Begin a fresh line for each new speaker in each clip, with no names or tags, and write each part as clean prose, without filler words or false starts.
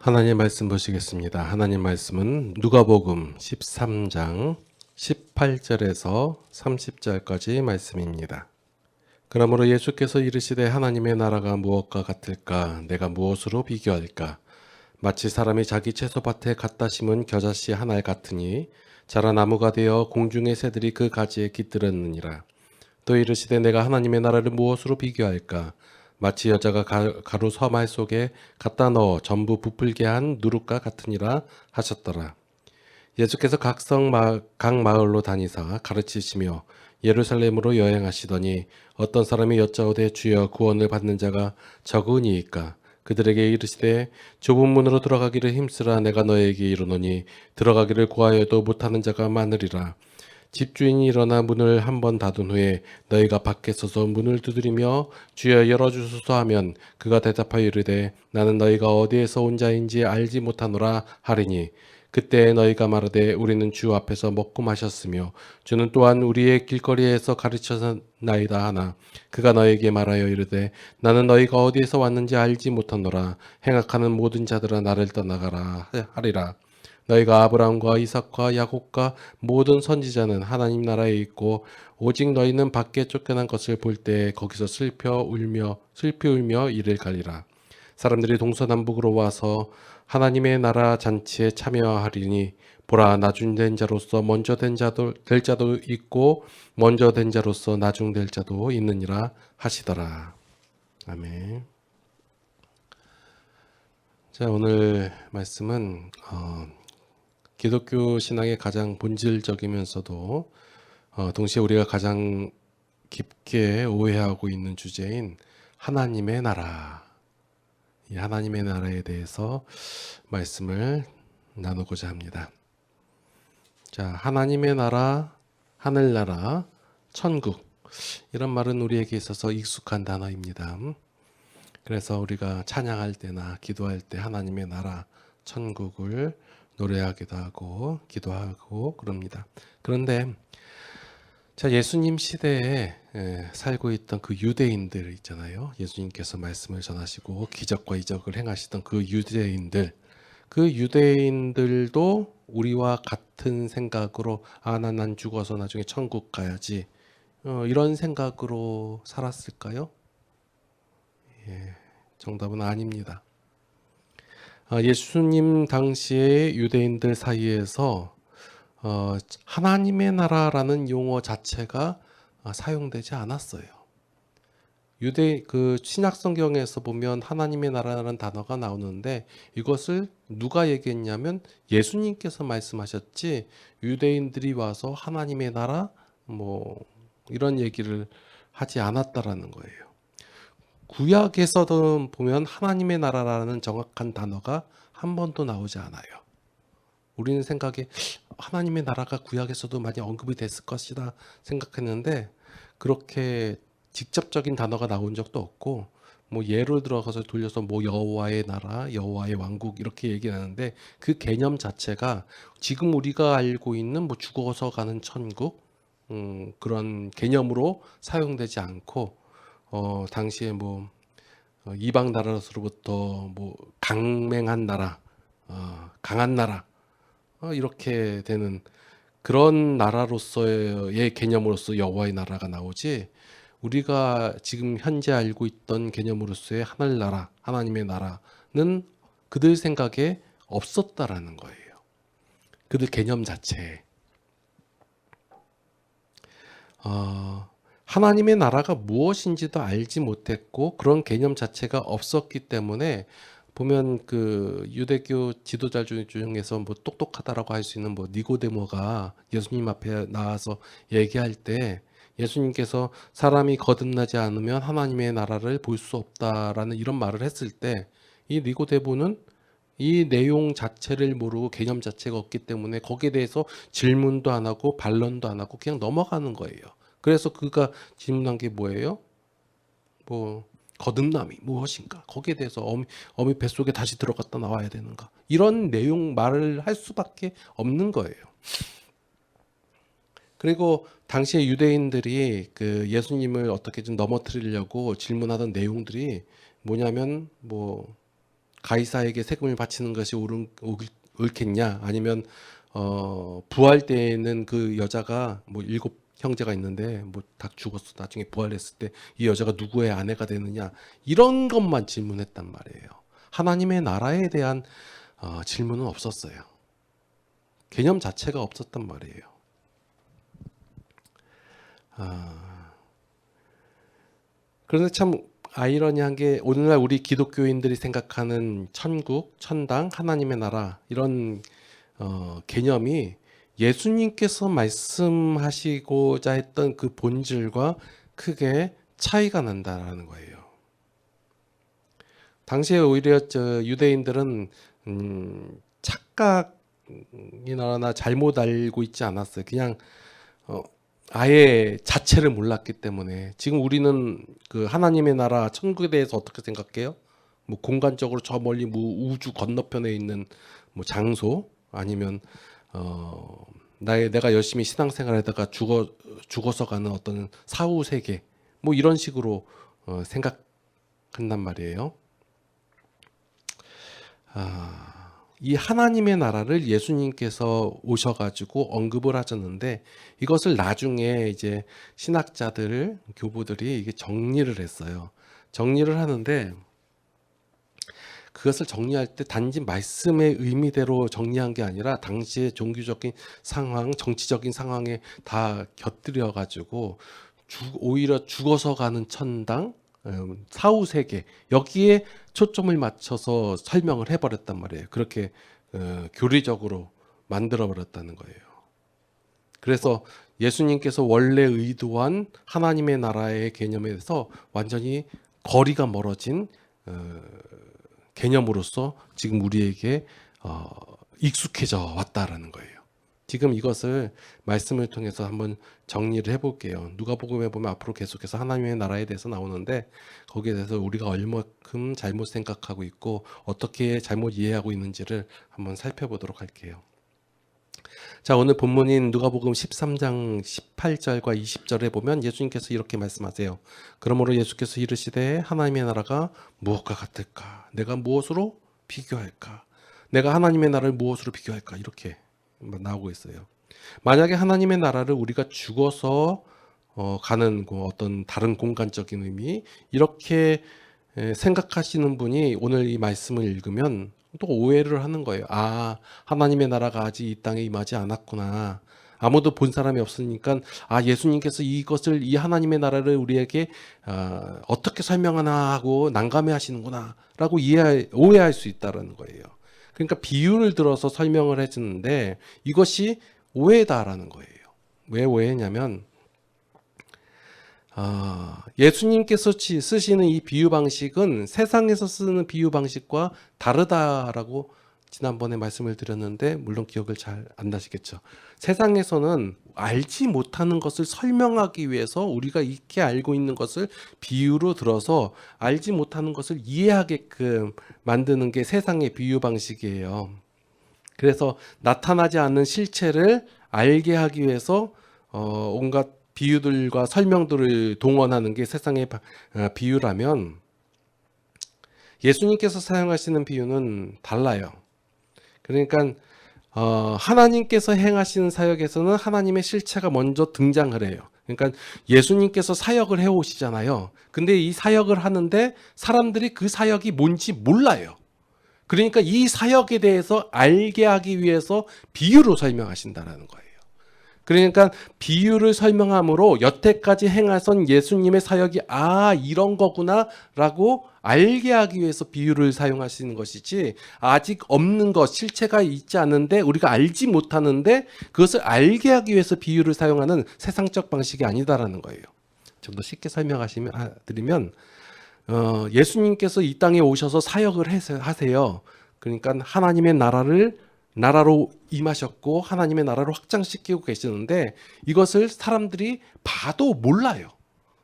하나님 말씀 보시겠습니다. 하나님 말씀은 누가복음 13장 18절에서 30절까지 말씀입니다. 그러므로 예수께서 이르시되 하나님의 나라가 무엇과 같을까? 내가 무엇으로 비교할까? 마치 사람이 자기 채소밭에 갖다 심은 겨자씨 한 알 같으니 자라 나무가 되어 공중의 새들이 그 가지에 깃들었느니라. 또 이르시되 내가 하나님의 나라를 무엇으로 비교할까? 마치 여자가 가루 서말 속에 갖다 넣어 전부 부풀게 한 누룩과 같으니라 하셨더라. 예수께서 각 마을로 다니사 가르치시며 예루살렘으로 여행하시더니 어떤 사람이 여짜오되 주여 구원을 받는 자가 적으니이까? 그들에게 이르시되 좁은 문으로 들어가기를 힘쓰라. 내가 너에게 이르노니 들어가기를 구하여도 못하는 자가 많으리라. 집주인이 일어나 문을 한 번 닫은 후에 너희가 밖에 서서 문을 두드리며 주여 열어주소서 하면 그가 대답하여 이르되 나는 너희가 어디에서 온 자인지 알지 못하노라 하리니 그때 너희가 말하되 우리는 주 앞에서 먹고 마셨으며 주는 또한 우리의 길거리에서 가르쳤나이다 하나 그가 너희에게 말하여 이르되 나는 너희가 어디에서 왔는지 알지 못하노라. 행악하는 모든 자들아 나를 떠나가라 하리라. 너희가 아브라함과 이삭과 야곱과 모든 선지자는 하나님 나라에 있고 오직 너희는 밖에 쫓겨난 것을 볼 때 거기서 슬피 울며 이를 갈리라. 사람들이 동서남북으로 와서 하나님의 나라 잔치에 참여하리니 보라 나중된 자로서 먼저 될 자도 있고 먼저 된 자로서 나중될 자도 있느니라 하시더라. 아멘. 자, 오늘 말씀은 기독교 신앙의 가장 본질적이면서도 동시에 우리가 가장 깊게 오해하고 있는 주제인 하나님의 나라, 이 하나님의 나라에 대해서 말씀을 나누고자 합니다. 자, 하나님의 나라, 하늘나라, 천국 이런 말은 우리에게 있어서 익숙한 단어입니다. 그래서 우리가 찬양할 때나 기도할 때 하나님의 나라, 천국을 노래하기도 하고 기도하고 그럽니다. 그런데 자, 예수님 시대에 살고 있던 그 유대인들 있잖아요. 예수님께서 말씀을 전하시고 기적과 이적을 행하시던 그 유대인들도 우리와 같은 생각으로 난 죽어서 나중에 천국 가야지 이런 생각으로 살았을까요? 정답은 아닙니다. 예수님 당시의 유대인들 사이에서 하나님의 나라라는 용어 자체가 사용되지 않았어요. 그 신약 성경에서 보면 하나님의 나라라는 단어가 나오는데 이것을 누가 얘기했냐면 예수님께서 말씀하셨지 유대인들이 와서 하나님의 나라 뭐 이런 얘기를 하지 않았다라는 거예요. 구약에서도 보면 하나님의 나라라는 정확한 단어가 한 번도 나오지 않아요. 우리는 생각에 하나님의 나라가 구약에서도 많이 언급이 됐을 것이다 생각했는데 그렇게 직접적인 단어가 나온 적도 없고 뭐 예를 들어서 돌려서 뭐 여호와의 나라, 여호와의 왕국 이렇게 얘기하는데 그 개념 자체가 지금 우리가 알고 있는 뭐 죽어서 가는 천국 그런 개념으로 사용되지 않고 당시에 뭐 이방 나라로부터 뭐 강맹한 나라, 강한 나라 이렇게 되는 그런 나라로서의 개념으로서 여호와의 나라가 나오지 우리가 지금 현재 알고 있던 개념으로서의 하늘나라, 하나님의 나라는 그들 생각에 없었다라는 거예요. 그들 개념 자체에. 하나님의 나라가 무엇인지도 알지 못했고 그런 개념 자체가 없었기 때문에 보면 그 유대교 지도자 중에서 뭐 똑똑하다라고 할 수 있는 뭐 니고데모가 예수님 앞에 나와서 얘기할 때 예수님께서 사람이 거듭나지 않으면 하나님의 나라를 볼 수 없다라는 이런 말을 했을 때 이 니고데모는 이 내용 자체를 모르고 개념 자체가 없기 때문에 거기에 대해서 질문도 안 하고 반론도 안 하고 그냥 넘어가는 거예요. 그래서 그가 질문한 게 뭐예요? 뭐 거듭남이 무엇인가? 거기에 대해서 어미 뱃속에 다시 들어갔다 나와야 되는가? 이런 내용 말을 할 수밖에 없는 거예요. 그리고 당시에 유대인들이 그 예수님을 어떻게 좀 넘어뜨리려고 질문하던 내용들이 뭐냐면 뭐 가이사에게 세금을 바치는 것이 옳겠냐? 아니면 부활 때에는 그 여자가 뭐 7형제가 있는데 뭐 다 죽었어. 나중에 부활했을 때 이 여자가 누구의 아내가 되느냐? 이런 것만 질문했단 말이에요. 하나님의 나라에 대한 질문은 없었어요. 개념 자체가 없었단 말이에요. 그런데 참 아이러니한 게 오늘날 우리 기독교인들이 생각하는 천국, 천당, 하나님의 나라 이런 개념이 예수님께서 말씀하시고자 했던 그 본질과 크게 차이가 난다라는 거예요. 당시에 오히려 유대인들은 착각이나 잘못 알고 있지 않았어요. 그냥 아예 자체를 몰랐기 때문에 지금 우리는 그 하나님의 나라 천국에 대해서 어떻게 생각해요? 뭐 공간적으로 저 멀리 뭐 우주 건너편에 있는 뭐 장소 아니면 내가 열심히 신앙생활하다가 죽어서 가는 어떤 사후 세계 뭐 이런 식으로 생각한단 말이에요. 이 하나님의 나라를 예수님께서 오셔가지고 언급을 하셨는데 이것을 나중에 이제 신학자들, 교부들이 이게 정리를 했어요. 정리를 하는데 그것을 정리할 때 단지 말씀의 의미대로 정리한 게 아니라 당시의 종교적인 상황, 정치적인 상황에 다 곁들여가지고 오히려 죽어서 가는 천당, 사후 세계 여기에 초점을 맞춰서 설명을 해버렸단 말이에요. 그렇게 교리적으로 만들어 버렸다는 거예요. 그래서 예수님께서 원래 의도한 하나님의 나라의 개념에서 완전히 거리가 멀어진 개념으로서 지금 우리에게 익숙해져 왔다라는 거예요. 지금 이것을 말씀을 통해서 한번 정리를 해볼게요. 누가복음에 보면 앞으로 계속해서 하나님의 나라에 대해서 나오는데 거기에 대해서 우리가 얼마큼 잘못 생각하고 있고 어떻게 잘못 이해하고 있는지를 한번 살펴보도록 할게요. 자, 오늘 본문인 누가복음 13장 18절과 20절에 보면 예수님께서 이렇게 말씀하세요. 그러므로 예수께서 이르시되 하나님의 나라가 무엇과 같을까? 내가 무엇으로 비교할까? 내가 하나님의 나라를 무엇으로 비교할까? 이렇게 나오고 있어요. 만약에 하나님의 나라를 우리가 죽어서 가는 어떤 다른 공간적인 의미 이렇게 생각하시는 분이 오늘 이 말씀을 읽으면 또 오해를 하는 거예요. 하나님의 나라가 아직 이 땅에 임하지 않았구나. 아무도 본 사람이 없으니까 예수님께서 이것을 이 하나님의 나라를 우리에게 어떻게 설명하나 하고 난감해 하시는구나 라고 오해할 수 있다는 거예요. 그러니까 비유를 들어서 설명을 해주는데 이것이 오해다라는 거예요. 왜 오해냐면 예수님께서 쓰시는 이 비유 방식은 세상에서 쓰는 비유 방식과 다르다라고 지난번에 말씀을 드렸는데 물론 기억을 잘 안 나시겠죠. 세상에서는 알지 못하는 것을 설명하기 위해서 우리가 익히 알고 있는 것을 비유로 들어서 알지 못하는 것을 이해하게끔 만드는 게 세상의 비유 방식이에요. 그래서 나타나지 않는 실체를 알게 하기 위해서 온갖 비유들과 설명들을 동원하는 게 세상의 비유라면 예수님께서 사용하시는 비유는 달라요. 그러니까 하나님께서 행하시는 사역에서는 하나님의 실체가 먼저 등장을 해요. 그러니까 예수님께서 사역을 해오시잖아요. 근데 이 사역을 하는데 사람들이 그 사역이 뭔지 몰라요. 그러니까 이 사역에 대해서 알게 하기 위해서 비유로 설명하신다는 거예요. 그러니까 비유를 설명함으로 여태까지 행하선 예수님의 사역이 이런 거구나 라고 알게 하기 위해서 비유를 사용하시는 것이지 아직 없는 것, 실체가 있지 않은데 우리가 알지 못하는데 그것을 알게 하기 위해서 비유를 사용하는 세상적 방식이 아니다라는 거예요. 좀 더 쉽게 드리면 예수님께서 이 땅에 오셔서 사역을 하세요. 그러니까 하나님의 나라로 임하셨고 하나님의 나라를 확장시키고 계시는데 이것을 사람들이 봐도 몰라요.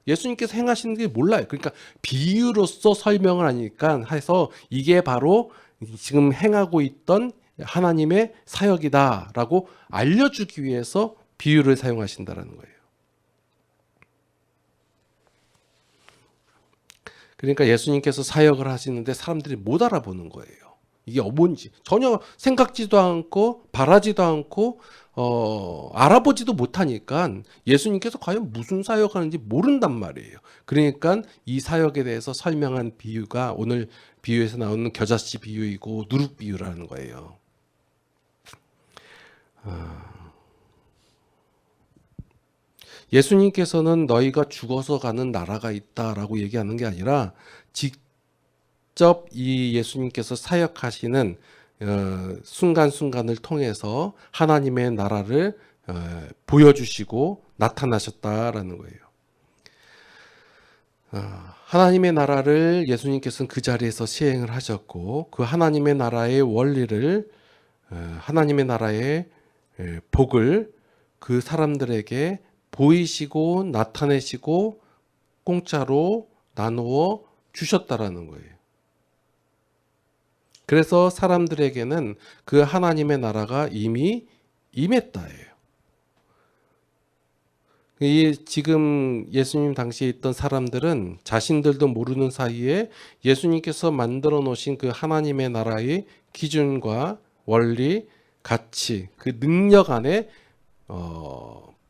예수님께서 행하시는 게 몰라요. 그러니까 비유로서 설명을 하니까 해서 이게 바로 지금 행하고 있던 하나님의 사역이다라고 알려주기 위해서 비유를 사용하신다는 거예요. 그러니까 예수님께서 사역을 하시는데 사람들이 못 알아보는 거예요. 이게 뭔지 전혀 생각지도 않고 바라지도 않고 알아보지도 못하니까 예수님께서 과연 무슨 사역하는지 모른단 말이에요. 그러니까 이 사역에 대해서 설명한 비유가 오늘 비유에서 나오는 겨자씨 비유이고 누룩 비유라는 거예요. 예수님께서는 너희가 죽어서 가는 나라가 있다라고 얘기하는 게 아니라 직접 이 예수님께서 사역하시는 순간순간을 통해서 하나님의 나라를 보여주시고 나타나셨다라는 거예요. 하나님의 나라를 예수님께서는 그 자리에서 시행을 하셨고 그 하나님의 나라의 원리를 하나님의 나라의 복을 그 사람들에게 보이시고 나타내시고 공짜로 나누어 주셨다라는 거예요. 그래서 사람들에게는 그 하나님의 나라가 이미 임했다예요. 지금 예수님 당시에 있던 사람들은 자신들도 모르는 사이에 예수님께서 만들어 놓으신 그 하나님의 나라의 기준과 원리, 가치, 그 능력 안에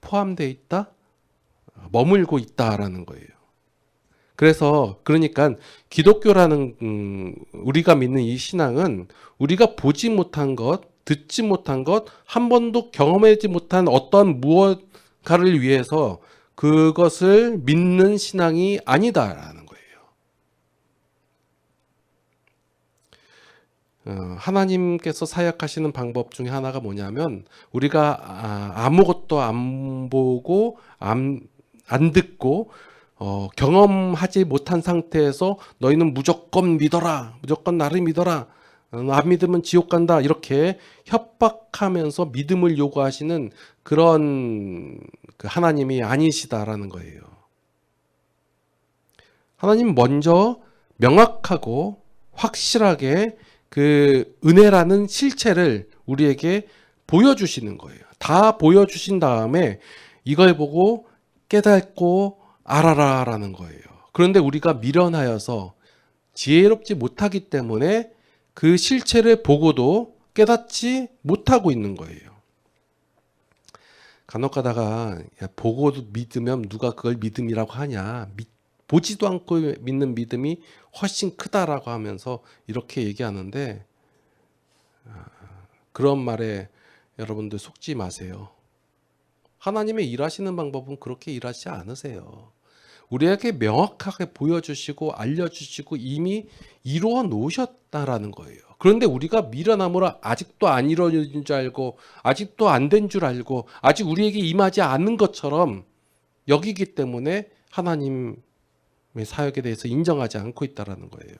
포함되어 있다, 머물고 있다라는 거예요. 그러니까 기독교라는 우리가 믿는 이 신앙은 우리가 보지 못한 것, 듣지 못한 것, 한 번도 경험하지 못한 어떤 무엇가를 위해서 그것을 믿는 신앙이 아니다라는 거예요. 하나님께서 사역하시는 방법 중에 하나가 뭐냐면 우리가 아무것도 안 보고 안 듣고 경험하지 못한 상태에서 너희는 무조건 믿어라, 무조건 나를 믿어라, 안 믿으면 지옥 간다 이렇게 협박하면서 믿음을 요구하시는 그런 그 하나님이 아니시다라는 거예요. 하나님 먼저 명확하고 확실하게 그 은혜라는 실체를 우리에게 보여주시는 거예요. 다 보여주신 다음에 이걸 보고 깨닫고 알아라라는 거예요. 그런데 우리가 미련하여서 지혜롭지 못하기 때문에 그 실체를 보고도 깨닫지 못하고 있는 거예요. 간혹 가다가 보고도 믿으면 누가 그걸 믿음이라고 하냐, 보지도 않고 믿는 믿음이 훨씬 크다라고 하면서 이렇게 얘기하는데 그런 말에 여러분들 속지 마세요. 하나님의 일하시는 방법은 그렇게 일하시지 않으세요. 우리에게 명확하게 보여주시고 알려주시고 이미 이루어 놓으셨다라는 거예요. 그런데 우리가 미련함으로 아직도 안 이루어진 줄 알고 아직도 안 된 줄 알고 아직 우리에게 임하지 않은 것처럼 여기기 때문에 하나님의 사역에 대해서 인정하지 않고 있다라는 거예요.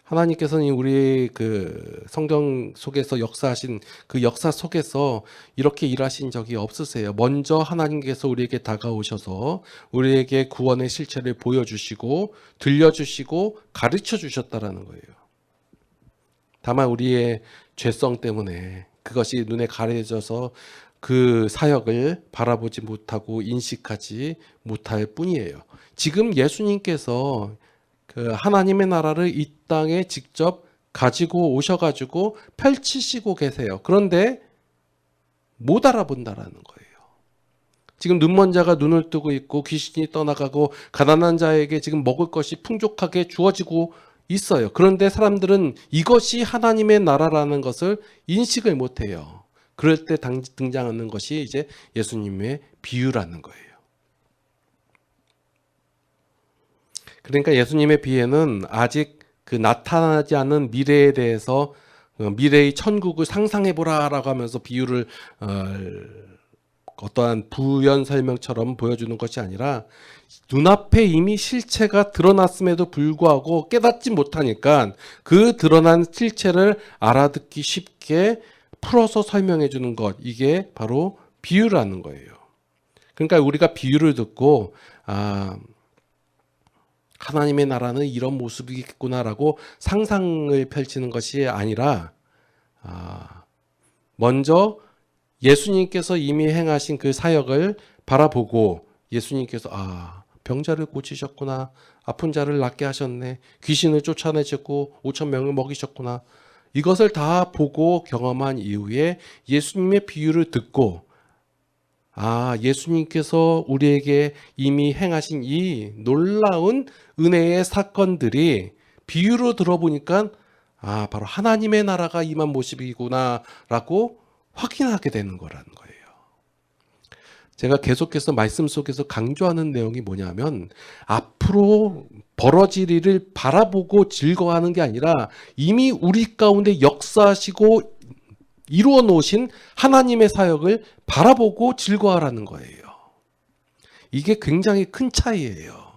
하나님께서는 우리 그 성경 속에서 역사하신 그 역사 속에서 이렇게 일하신 적이 없으세요. 먼저 하나님께서 우리에게 다가오셔서 우리에게 구원의 실체를 보여주시고 들려주시고 가르쳐 주셨다라는 거예요. 다만 우리의 죄성 때문에 그것이 눈에 가려져서 그 사역을 바라보지 못하고 인식하지 못할 뿐이에요. 지금 예수님께서 그 하나님의 나라를 이 땅에 직접 가지고 오셔가지고 펼치시고 계세요. 그런데 못 알아본다라는 거예요. 지금 눈먼 자가 눈을 뜨고 있고 귀신이 떠나가고 가난한 자에게 지금 먹을 것이 풍족하게 주어지고 있어요. 그런데 사람들은 이것이 하나님의 나라라는 것을 인식을 못해요. 그럴 때 등장하는 것이 이제 예수님의 비유라는 거예요. 그러니까 예수님의 비유는 아직 그 나타나지 않은 미래에 대해서 미래의 천국을 상상해보라라고 하면서 비유를 어떠한 부연 설명처럼 보여주는 것이 아니라 눈앞에 이미 실체가 드러났음에도 불구하고 깨닫지 못하니까 그 드러난 실체를 알아듣기 쉽게 풀어서 설명해 주는 것, 이게 바로 비유라는 거예요. 그러니까 우리가 비유를 듣고 하나님의 나라는 이런 모습이겠구나라고 상상을 펼치는 것이 아니라 먼저 예수님께서 이미 행하신 그 사역을 바라보고 예수님께서 병자를 고치셨구나. 아픈 자를 낫게 하셨네. 귀신을 쫓아내셨고 5천 명을 먹이셨구나. 이것을 다 보고 경험한 이후에 예수님의 비유를 듣고 예수님께서 우리에게 이미 행하신 이 놀라운 은혜의 사건들이 비유로 들어보니까 바로 하나님의 나라가 임한 모습이구나라고 확인하게 되는 거라는 거예요. 제가 계속해서 말씀 속에서 강조하는 내용이 뭐냐면 앞으로 벌어질 일을 바라보고 즐거워하는 게 아니라 이미 우리 가운데 역사하시고 이루어 놓으신 하나님의 사역을 바라보고 즐거워하라는 거예요. 이게 굉장히 큰 차이예요.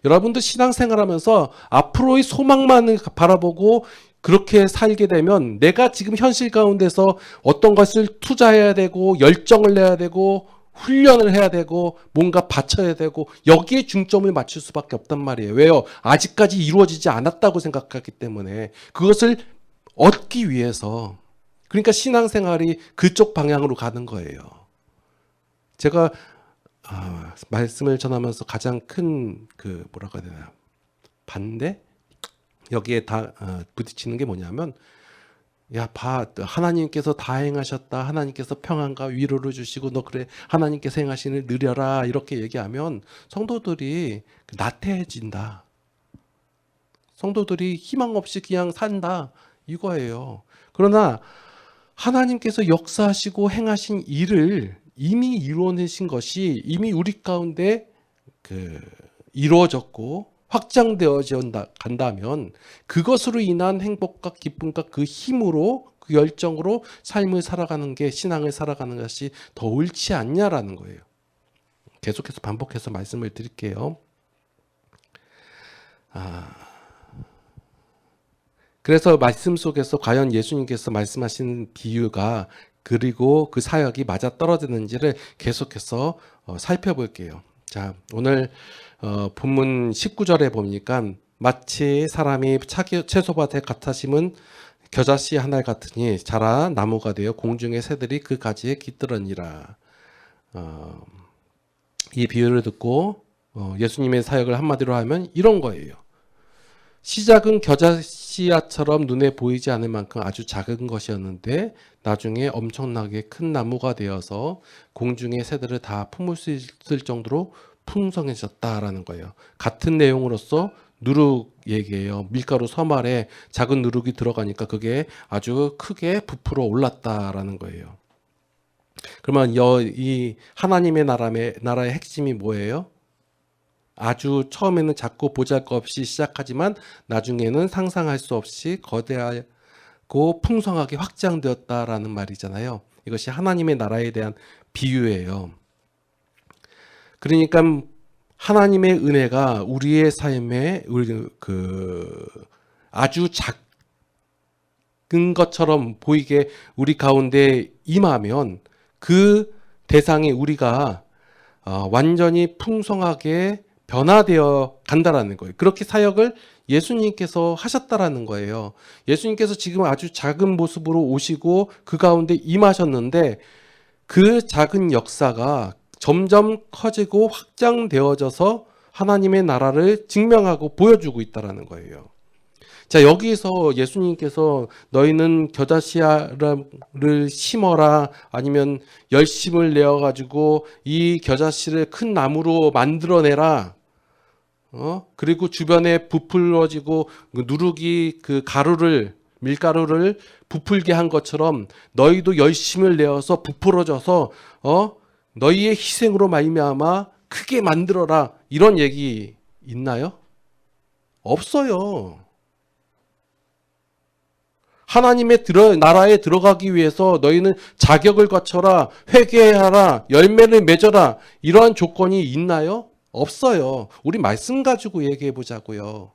여러분도 신앙생활하면서 앞으로의 소망만을 바라보고 그렇게 살게 되면 내가 지금 현실 가운데서 어떤 것을 투자해야 되고 열정을 내야 되고 훈련을 해야 되고 뭔가 바쳐야 되고 여기에 중점을 맞출 수밖에 없단 말이에요. 왜요? 아직까지 이루어지지 않았다고 생각하기 때문에 그것을 얻기 위해서 그러니까 신앙생활이 그쪽 방향으로 가는 거예요. 제가 말씀을 전하면서 가장 큰 뭐라고 해야 되나 반대? 여기에 다 부딪히는 게 뭐냐면 하나님께서 다 행하셨다. 하나님께서 평안과 위로를 주시고 너 그래 하나님께서 행하신 일 느려라 이렇게 얘기하면 성도들이 나태해진다. 성도들이 희망 없이 그냥 산다 이거예요. 그러나 하나님께서 역사하시고 행하신 일을 이미 이루어내신 것이 이미 우리 가운데 이루어졌고 확장되어져 간다면 그것으로 인한 행복과 기쁨과 그 힘으로 그 열정으로 삶을 살아가는 게 신앙을 살아가는 것이 더 옳지 않냐라는 거예요. 계속해서 반복해서 말씀을 드릴게요. 그래서 말씀 속에서 과연 예수님께서 말씀하신 비유가 그리고 그 사역이 맞아떨어지는지를 계속해서 살펴볼게요. 자, 오늘 본문 19절에 보니까 마치 사람이 채소밭에 갖다 심은 겨자씨 한 알 같으니 자라 나무가 되어 공중의 새들이 그 가지에 깃들으니라. 이 비유를 듣고 예수님의 사역을 한마디로 하면 이런 거예요. 시작은 겨자씨앗처럼 눈에 보이지 않을 만큼 아주 작은 것이었는데 나중에 엄청나게 큰 나무가 되어서 공중의 새들을 다 품을 수 있을 정도로 풍성해졌다라는 거예요. 같은 내용으로서 누룩 얘기예요. 밀가루 섬알에 작은 누룩이 들어가니까 그게 아주 크게 부풀어 올랐다라는 거예요. 그러면 이 하나님의 나라의 핵심이 뭐예요? 아주 처음에는 작고 보잘것없이 시작하지만 나중에는 상상할 수 없이 거대하고 풍성하게 확장되었다라는 말이잖아요. 이것이 하나님의 나라에 대한 비유예요. 그러니까 하나님의 은혜가 우리의 삶에 아주 작은 것처럼 보이게 우리 가운데 임하면 그 대상이 우리가 완전히 풍성하게 변화되어 간다라는 거예요. 그렇게 사역을 예수님께서 하셨다라는 거예요. 예수님께서 지금 아주 작은 모습으로 오시고 그 가운데 임하셨는데 그 작은 역사가 점점 커지고 확장되어져서 하나님의 나라를 증명하고 보여주고 있다라는 거예요. 자, 여기서 예수님께서 너희는 겨자씨를 심어라 아니면 열심을 내어가지고 이 겨자씨를 큰 나무로 만들어내라. 그리고 주변에 부풀어지고 누룩이 그 밀가루를 부풀게 한 것처럼 너희도 열심을 내어서 부풀어져서 너희의 희생으로 말미암아 크게 만들어라. 이런 얘기 있나요? 없어요. 하나님의 나라에 들어가기 위해서 너희는 자격을 갖춰라, 회개하라, 열매를 맺어라. 이러한 조건이 있나요? 없어요. 우리 말씀 가지고 얘기해 보자고요.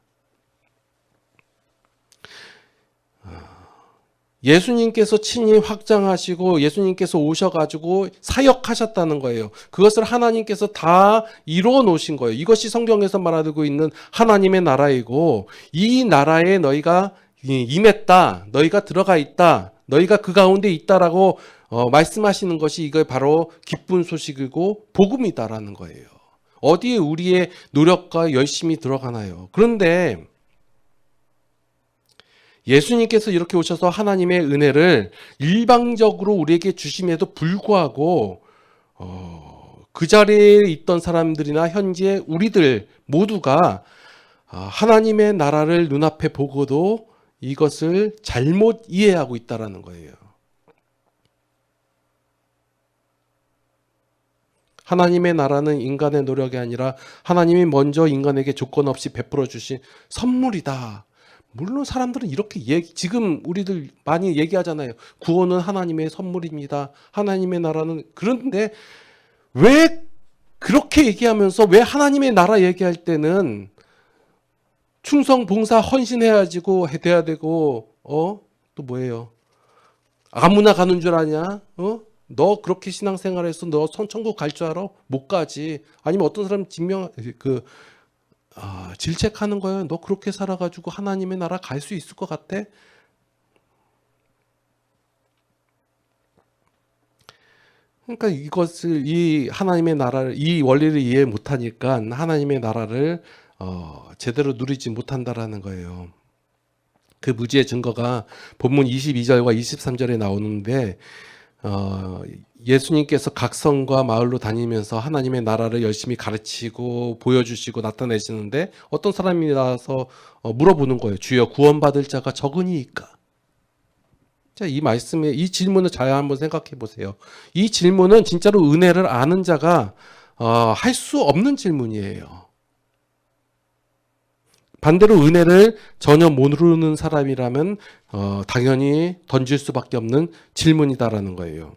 예수님께서 친히 확장하시고 예수님께서 오셔가지고 사역하셨다는 거예요. 그것을 하나님께서 다 이루어 놓으신 거예요. 이것이 성경에서 말하고 있는 하나님의 나라이고 이 나라에 너희가 임했다. 너희가 들어가 있다. 너희가 그 가운데 있다라고 말씀하시는 것이 이거 바로 기쁜 소식이고 복음이다라는 거예요. 어디에 우리의 노력과 열심이 들어가나요? 그런데 예수님께서 이렇게 오셔서 하나님의 은혜를 일방적으로 우리에게 주심에도 불구하고 그 자리에 있던 사람들이나 현재 우리들 모두가 하나님의 나라를 눈앞에 보고도 이것을 잘못 이해하고 있다는 거예요. 하나님의 나라는 인간의 노력이 아니라 하나님이 먼저 인간에게 조건 없이 베풀어 주신 선물이다. 물론 사람들은 이렇게 지금 우리들 많이 얘기하잖아요. 구원은 하나님의 선물입니다. 하나님의 나라는. 그런데 왜 그렇게 얘기하면서 왜 하나님의 나라 얘기할 때는 충성, 봉사, 헌신해야지고 돼야 되고 또 뭐예요? 아무나 가는 줄 아냐? 너 그렇게 신앙생활해서 너 천국 갈 줄 알아? 못 가지. 아니면 어떤 사람 질책하는 거예요. 너 그렇게 살아가지고 하나님의 나라 갈 수 있을 것 같아? 그러니까 이 하나님의 나라를, 이 원리를 이해 못하니까 하나님의 나라를 제대로 누리지 못한다라는 거예요. 그 무지의 증거가 본문 22절과 23절에 나오는데 예수님께서 각 성과 마을로 다니면서 하나님의 나라를 열심히 가르치고 보여주시고 나타내시는데 어떤 사람이 나와서 물어보는 거예요. 주여 구원받을 자가 적으니까. 자, 이 질문을 잘 한번 생각해 보세요. 이 질문은 진짜로 은혜를 아는 자가 할 수 없는 질문이에요. 반대로 은혜를 전혀 모르는 사람이라면 당연히 던질 수밖에 없는 질문이다라는 거예요.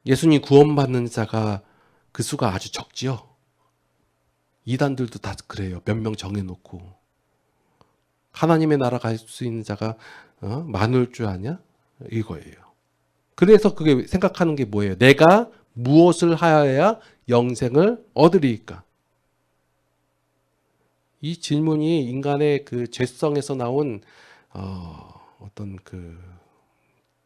예수님 구원받는 자가 그 수가 아주 적지요. 이단들도 다 그래요. 몇 명 정해놓고. 하나님의 나라 갈 수 있는 자가 많을 줄 아냐? 이거예요. 그래서 그게 생각하는 게 뭐예요? 내가 무엇을 하여야 영생을 얻으리이까? 이 질문이 인간의 그 죄성에서 나온 어떤 그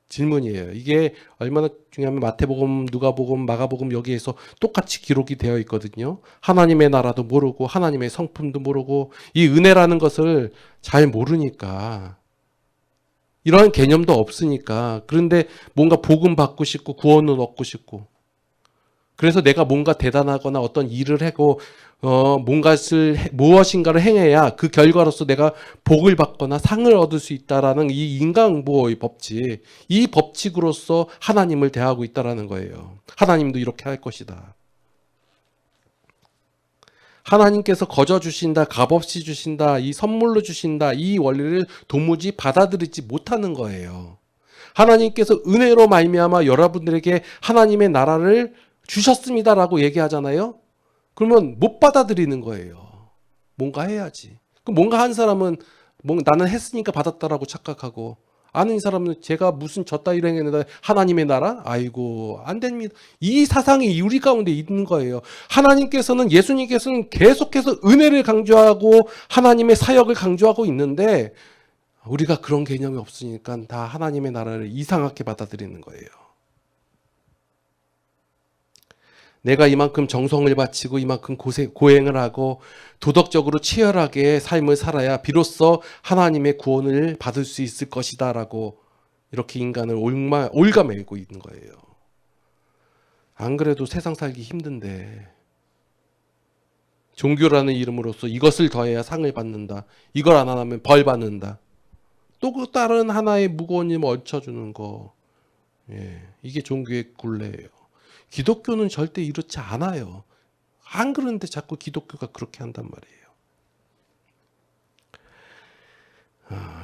질문이에요. 이게 얼마나 중요하면 마태복음, 누가복음, 마가복음 여기에서 똑같이 기록이 되어 있거든요. 하나님의 나라도 모르고 하나님의 성품도 모르고 이 은혜라는 것을 잘 모르니까 이러한 개념도 없으니까 그런데 뭔가 복음 받고 싶고 구원을 얻고 싶고 그래서 내가 뭔가 대단하거나 어떤 일을 하고 무엇인가를 행해야 그 결과로서 내가 복을 받거나 상을 얻을 수 있다라는 이 인간보호의 법칙, 이 법칙으로서 하나님을 대하고 있다라는 거예요. 하나님도 이렇게 할 것이다. 하나님께서 거저 주신다, 값없이 주신다, 이 선물로 주신다, 이 원리를 도무지 받아들이지 못하는 거예요. 하나님께서 은혜로 말미암아 여러분들에게 하나님의 나라를 주셨습니다라고 얘기하잖아요. 그러면 못 받아들이는 거예요. 뭔가 해야지. 그럼 뭔가 한 사람은 나는 했으니까 받았다라고 착각하고 아는 사람은 제가 무슨 저따위로 행했는데 하나님의 나라? 아이고 안 됩니다. 이 사상이 우리 가운데 있는 거예요. 예수님께서는 계속해서 은혜를 강조하고 하나님의 사역을 강조하고 있는데 우리가 그런 개념이 없으니까 다 하나님의 나라를 이상하게 받아들이는 거예요. 내가 이만큼 정성을 바치고 이만큼 고행을 하고 도덕적으로 치열하게 삶을 살아야 비로소 하나님의 구원을 받을 수 있을 것이다 라고 이렇게 인간을 올가매고 있는 거예요. 안 그래도 세상 살기 힘든데 종교라는 이름으로써 이것을 더해야 상을 받는다. 이걸 안 하면 벌 받는다. 또 그 다른 하나의 무거운 힘을 얹혀주는 거. 이게 종교의 굴레예요. 기독교는 절대 이렇지 않아요. 안 그런데 자꾸 기독교가 그렇게 한단 말이에요.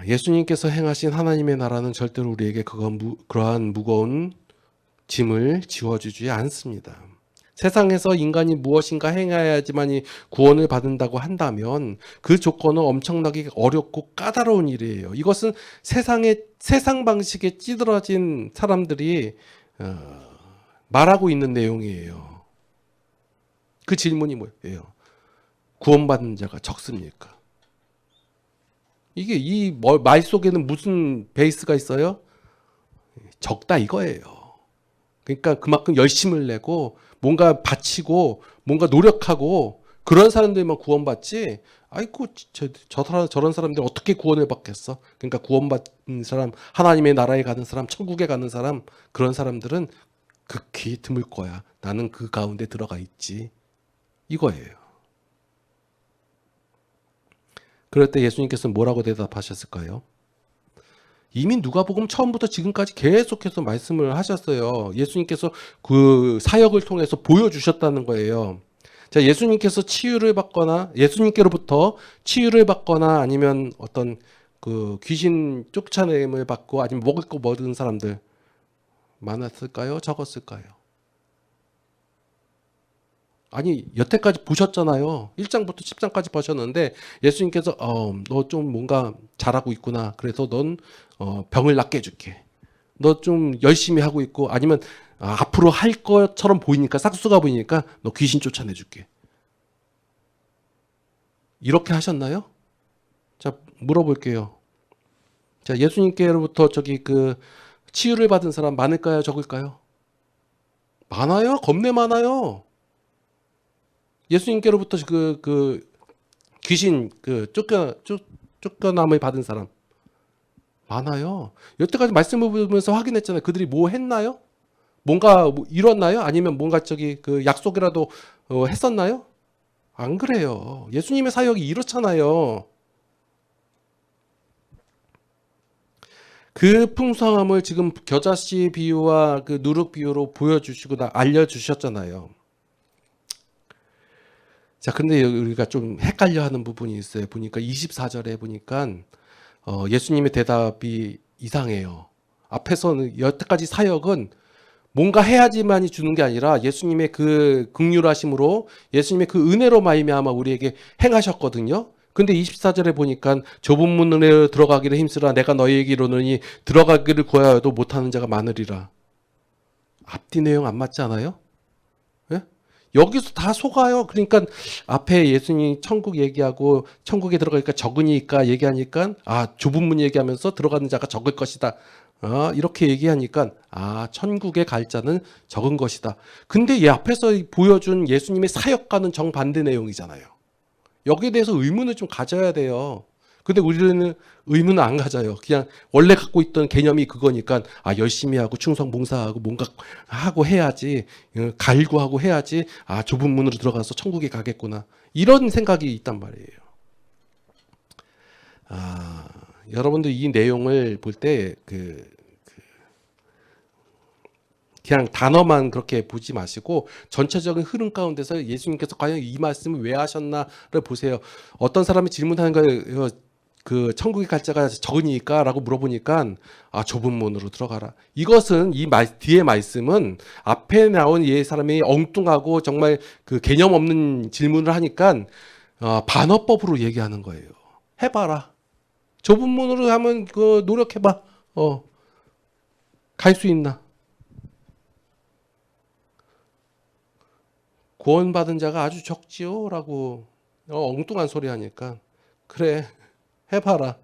예수님께서 행하신 하나님의 나라는 절대로 우리에게 그러한 무거운 짐을 지워주지 않습니다. 세상에서 인간이 무엇인가 행해야지만 구원을 받는다고 한다면 그 조건은 엄청나게 어렵고 까다로운 일이에요. 이것은 세상 방식에 찌들어진 사람들이 말하고 있는 내용이에요. 그 질문이 뭐예요? 구원받는 자가 적습니까? 이게 이 말 속에는 무슨 베이스가 있어요? 적다 이거예요. 그러니까 그만큼 열심을 내고 뭔가 바치고 뭔가 노력하고 그런 사람들만 구원받지. 아이고 저런 사람들 어떻게 구원을 받겠어? 그러니까 구원받는 사람, 하나님의 나라에 가는 사람, 천국에 가는 사람, 그런 사람들은 극히 드물 거야. 나는 그 가운데 들어가 있지. 이거예요. 그럴 때 예수님께서 뭐라고 대답하셨을까요? 이미 누가복음 처음부터 지금까지 계속해서 말씀을 하셨어요. 예수님께서 그 사역을 통해서 보여주셨다는 거예요. 자, 예수님께서 치유를 받거나 예수님께로부터 치유를 받거나 아니면 어떤 그 귀신 쫓아냄을 받고 아니면 먹을 거 먹은 사람들 많았을까요? 적었을까요? 아니 여태까지 보셨잖아요. 1장부터 10장까지 보셨는데 예수님께서 너 좀 뭔가 잘하고 있구나. 그래서 넌 병을 낫게 해줄게. 너 좀 열심히 하고 있고 아니면 앞으로 할 것처럼 보이니까 싹수가 보이니까 너 귀신 쫓아내줄게. 이렇게 하셨나요? 자 물어볼게요. 자 예수님께로부터 저기 그 치유를 받은 사람 많을까요? 적을까요? 많아요. 겁내 많아요. 예수님께로부터 그 귀신 그 쫓겨남을 받은 사람 많아요. 여태까지 말씀을 보면서 확인했잖아요. 그들이 뭐 했나요? 뭔가 뭐 이뤘나요? 아니면 뭔가 저기 그 약속이라도 했었나요? 안 그래요. 예수님의 사역이 이렇잖아요. 그 풍성함을 지금 겨자씨 비유와 그 누룩 비유로 보여주시고 알려주셨잖아요. 자, 근데 우리가 좀 헷갈려 하는 부분이 있어요. 보니까 24절에 보니까 예수님의 대답이 이상해요. 앞에서는 여태까지 사역은 뭔가 해야지만이 주는 게 아니라 예수님의 그 긍휼하심으로 예수님의 그 은혜로 말미암아 우리에게 행하셨거든요. 근데 24절에 보니까 좁은 문으로 들어가기를 힘쓰라 내가 너희에게 이르노니 들어가기를 구하여도 못하는 자가 많으리라. 앞뒤 내용 안 맞지 않아요? 예? 여기서 다 속아요. 그러니까 앞에 예수님이 천국 얘기하고 천국에 들어가니까 적으니까 얘기하니까 좁은 문 얘기하면서 들어가는 자가 적을 것이다. 이렇게 얘기하니까 천국에 갈 자는 적은 것이다. 근데 이 앞에서 보여준 예수님의 사역과는 정반대 내용이잖아요. 여기에 대해서 의문을 좀 가져야 돼요. 근데 우리는 의문을 안 가져요. 그냥 원래 갖고 있던 개념이 그거니까 열심히 하고 충성 봉사하고 뭔가 하고 해야지 갈구하고 해야지 좁은 문으로 들어가서 천국에 가겠구나. 이런 생각이 있단 말이에요. 여러분들 이 내용을 볼 때 그냥 단어만 그렇게 보지 마시고 전체적인 흐름 가운데서 예수님께서 과연 이 말씀을 왜 하셨나를 보세요. 어떤 사람이 질문하는 거예요. 그 천국에 갈 자가 적으니까 라고 물어보니까 좁은 문으로 들어가라. 이것은 뒤에 말씀은 앞에 나온 이 사람이 엉뚱하고 정말 그 개념 없는 질문을 하니까 반어법으로 얘기하는 거예요. 해봐라. 좁은 문으로 하면 그 노력해봐. 갈 수 있나? 구원받은 자가 아주 적지요? 라고 엉뚱한 소리 하니까 그래 해봐라.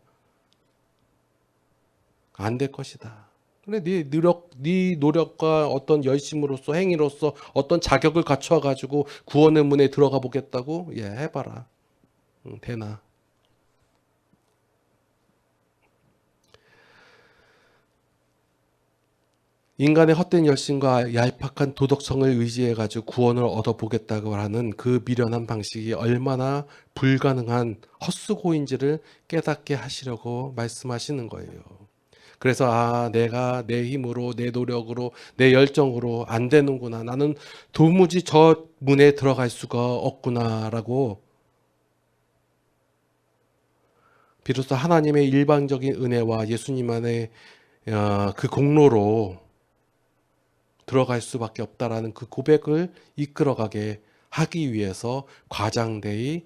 안 될 것이다. 그래 네 노력과 어떤 열심으로써 행위로서 어떤 자격을 갖춰 가지고 구원의 문에 들어가 보겠다고? 해봐라. 되나? 인간의 헛된 열심과 얄팍한 도덕성을 의지해 가지고 구원을 얻어보겠다고 하는 그 미련한 방식이 얼마나 불가능한 헛수고인지를 깨닫게 하시려고 말씀하시는 거예요. 그래서 내가 내 힘으로 내 노력으로 내 열정으로 안 되는구나. 나는 도무지 저 문에 들어갈 수가 없구나라고 비로소 하나님의 일방적인 은혜와 예수님 안에 그 공로로 들어갈 수밖에 없다라는 그 고백을 이끌어가게 하기 위해서 과장되이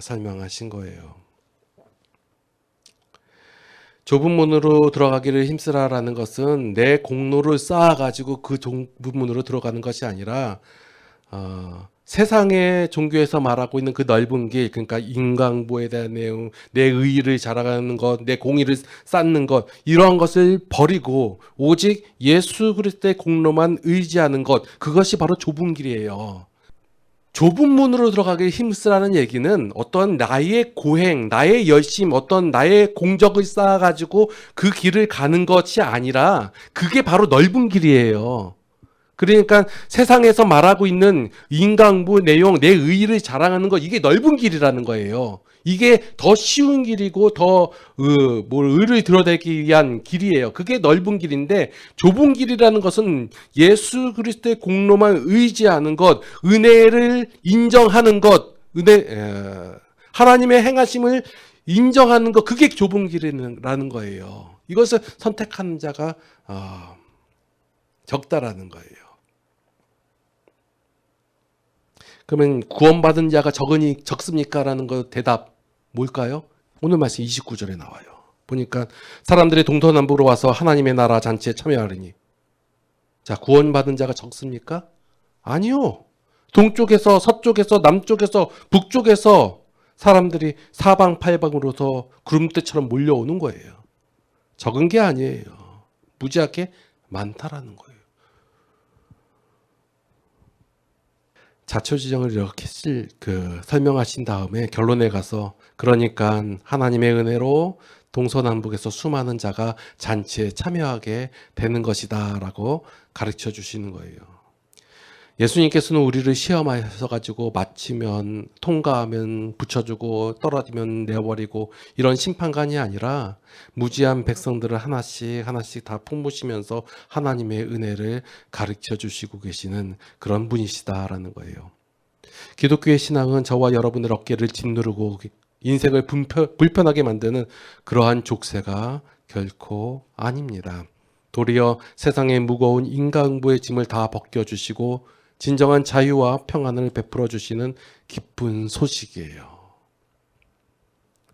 설명하신 거예요. 좁은 문으로 들어가기를 힘쓰라라는 것은 내 공로를 쌓아가지고 그 좁은 문으로 들어가는 것이 아니라 세상의 종교에서 말하고 있는 그 넓은 길, 그러니까 인간보에 대한 내용, 내 의의를 자랑하는 것, 내 공의를 쌓는 것, 이러한 것을 버리고 오직 예수 그리스도의 공로만 의지하는 것, 그것이 바로 좁은 길이에요. 좁은 문으로 들어가기 힘쓰라는 얘기는 어떤 나의 고행, 나의 열심, 어떤 나의 공적을 쌓아가지고 그 길을 가는 것이 아니라 그게 바로 넓은 길이에요. 그러니까 세상에서 말하고 있는 인간부 내용, 내 의의를 자랑하는 것, 이게 넓은 길이라는 거예요. 이게 더 쉬운 길이고 더 의를 드러내기 위한 길이에요. 그게 넓은 길인데 좁은 길이라는 것은 예수 그리스도의 공로만 의지하는 것, 은혜를 인정하는 것, 하나님의 행하심을 인정하는 것, 그게 좁은 길이라는 거예요. 이것을 선택하는 자가 적다라는 거예요. 그러면 구원받은 자가 적습니까? 라는 거 대답 뭘까요? 오늘 말씀 29절에 나와요. 보니까 사람들이 동서남북으로 와서 하나님의 나라 잔치에 참여하리니. 자, 구원받은 자가 적습니까? 아니요. 동쪽에서 서쪽에서 남쪽에서 북쪽에서 사람들이 사방팔방으로서 구름대처럼 몰려오는 거예요. 적은 게 아니에요. 무지하게 많다라는 거예요. 자초지정을 이렇게 설명하신 다음에 결론에 가서 그러니까 하나님의 은혜로 동서남북에서 수많은 자가 잔치에 참여하게 되는 것이다 라고 가르쳐 주시는 거예요. 예수님께서는 우리를 시험하셔 가지고 마치면 통과하면 붙여주고 떨어지면 내버리고 이런 심판관이 아니라 무지한 백성들을 하나씩 하나씩 다 품으시면서 하나님의 은혜를 가르쳐 주시고 계시는 그런 분이시다라는 거예요. 기독교의 신앙은 저와 여러분의 어깨를 짓누르고 인생을 불편하게 만드는 그러한 족쇄가 결코 아닙니다. 도리어 세상의 무거운 인간부의 짐을 다 벗겨주시고 진정한 자유와 평안을 베풀어 주시는 기쁜 소식이에요.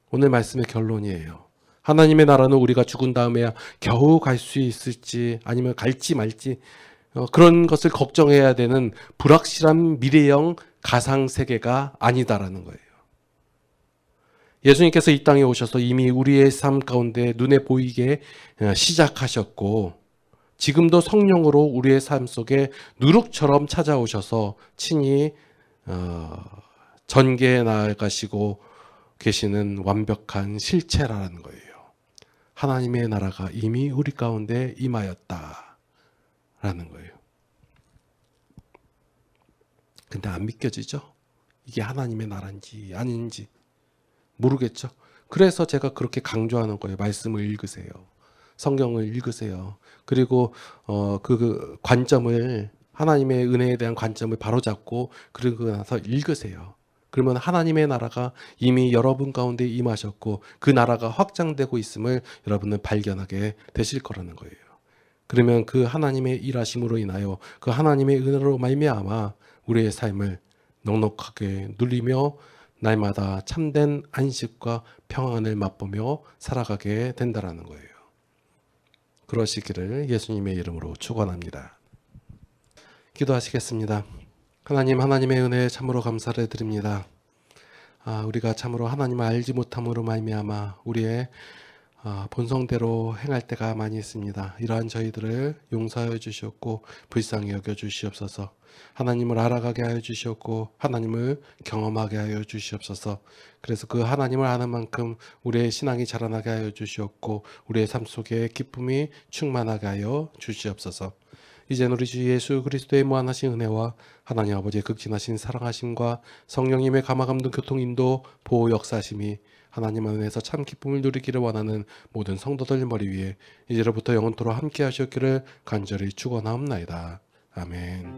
오늘 말씀의 결론이에요. 하나님의 나라는 우리가 죽은 다음에야 겨우 갈 수 있을지 아니면 갈지 말지 그런 것을 걱정해야 되는 불확실한 미래형 가상세계가 아니다라는 거예요. 예수님께서 이 땅에 오셔서 이미 우리의 삶 가운데 눈에 보이게 시작하셨고 지금도 성령으로 우리의 삶 속에 누룩처럼 찾아오셔서 친히 전개해 나가시고 계시는 완벽한 실체라는 거예요. 하나님의 나라가 이미 우리 가운데 임하였다라는 거예요. 근데 안 믿겨지죠? 이게 하나님의 나라인지 아닌지 모르겠죠? 그래서 제가 그렇게 강조하는 거예요. 말씀을 읽으세요. 성경을 읽으세요. 그리고 그 관점을 하나님의 은혜에 대한 관점을 바로잡고 그러고 나서 읽으세요. 그러면 하나님의 나라가 이미 여러분 가운데 임하셨고 그 나라가 확장되고 있음을 여러분은 발견하게 되실 거라는 거예요. 그러면 그 하나님의 일하심으로 인하여 그 하나님의 은혜로 말미암아 우리의 삶을 넉넉하게 누리며 날마다 참된 안식과 평안을 맛보며 살아가게 된다라는 거예요. 그러시기를 예수님의 이름으로 축원합니다. 기도하시겠습니다. 하나님, 하나님의 은혜에 참으로 감사를 드립니다. 우리가 참으로 하나님을 알지 못함으로 말미암아 우리의 본성대로 행할 때가 많이 있습니다. 이러한 저희들을 용서하여 주시옵고 불쌍히 여겨 주시옵소서. 하나님을 알아가게 하여 주시옵고 하나님을 경험하게 하여 주시옵소서. 그래서 그 하나님을 아는 만큼 우리의 신앙이 자라나게 하여 주시옵고 우리의 삶 속에 기쁨이 충만하게 하여 주시옵소서. 이제는 우리 주 예수 그리스도의 무한하신 은혜와 하나님 아버지의 극진하신 사랑하심과 성령님의 감화감동 교통인도 보호 역사하심이 하나님 안에서 참 기쁨을 누리기를 원하는 모든 성도들 머리 위에 이제로부터 영원토록 함께 하셨기를 간절히 축원하옵나이다. 아멘.